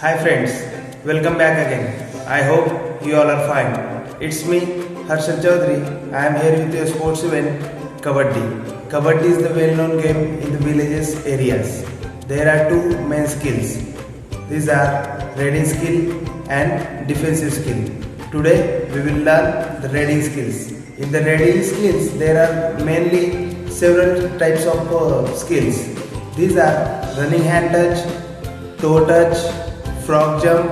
Hi friends, welcome back again. I hope you all are fine. It's me, Harshad Chaudhary. I am here with your sports event, Kabaddi. Kabaddi is the well-known game in the villages areas. There are two main skills. These are reading skill and defensive skill. Today we will learn the reading skills. In the reading skills, there are mainly several types of skills. These are running hand touch, toe touch, frog jump,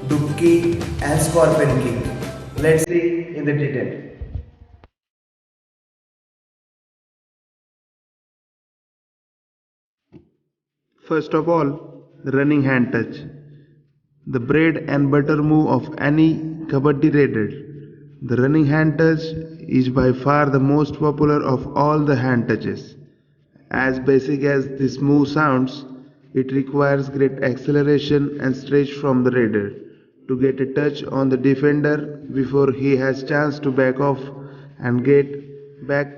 dubki and scorpion kick. Let's see in the detail. First of all, running hand touch. The bread and butter move of any kabaddi raider. The running hand touch is by far the most popular of all the hand touches. As basic as this move sounds, it requires great acceleration and stretch from the raider to get a touch on the defender before he has chance to back off and get back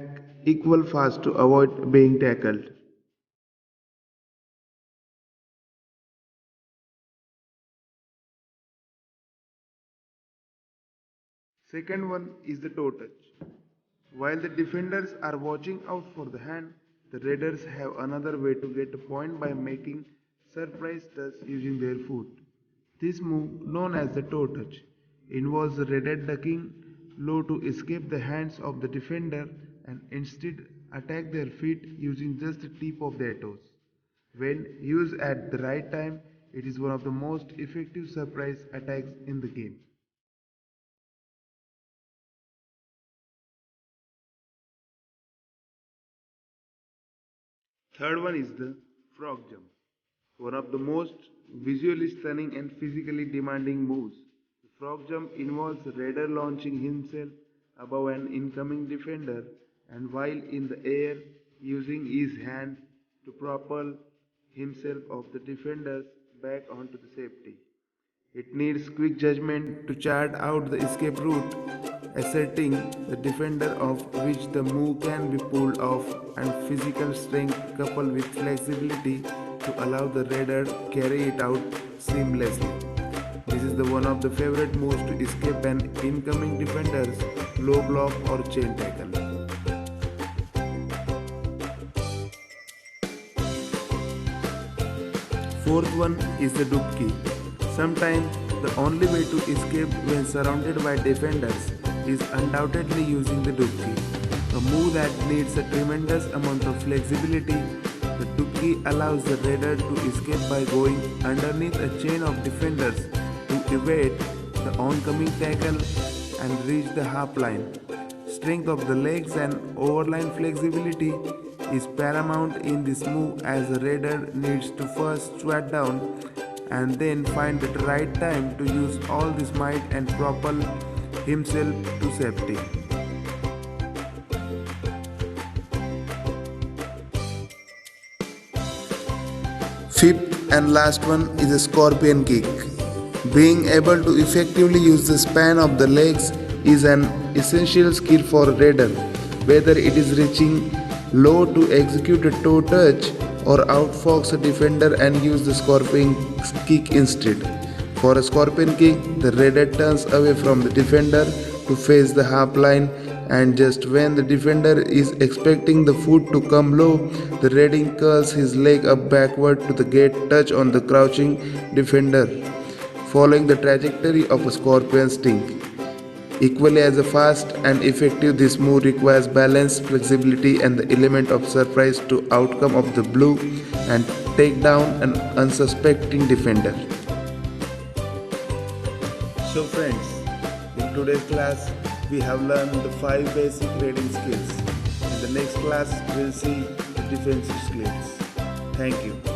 equal fast to avoid being tackled. Second one is the toe touch. While the defenders are watching out for the hand, the raiders have another way to get a point by making surprise touch using their foot. This move, known as the toe touch, involves the raider ducking low to escape the hands of the defender and instead attack their feet using just the tip of their toes. When used at the right time, it is one of the most effective surprise attacks in the game. Third one is the frog jump, one of the most visually stunning and physically demanding moves. The frog jump involves the raider launching himself above an incoming defender and while in the air using his hand to propel himself off the defenders back onto the safety. It needs quick judgment to chart out the escape route, asserting the defender of which the move can be pulled off, and physical strength coupled with flexibility to allow the raider carry it out seamlessly. This is the one of the favorite moves to escape an incoming defender's low block or chain tackle. Fourth one is the dubki. Sometimes the only way to escape when surrounded by defenders is undoubtedly using the dubki, a move that needs a tremendous amount of flexibility. The dubki allows the raider to escape by going underneath a chain of defenders to evade the oncoming tackle and reach the half line. Strength of the legs and overline flexibility is paramount in this move as the raider needs to first squat down and then find the right time to use all this might and propel himself to safety. Fifth and last one is a scorpion kick. Being able to effectively use the span of the legs is an essential skill for a raider, whether it is reaching low to execute a toe touch or outfox a defender and use the scorpion kick instead. For a scorpion kick, the raider turns away from the defender to face the half line, and just when the defender is expecting the foot to come low, the raider curls his leg up backward to get touch on the crouching defender, following the trajectory of a scorpion sting. Equally as fast and effective, this move requires balance, flexibility, and the element of surprise to outcome of the blue and take down an unsuspecting defender. So friends, in today's class, we have learned the 5 basic reading skills. In the next class, we'll see the defensive skills. Thank you.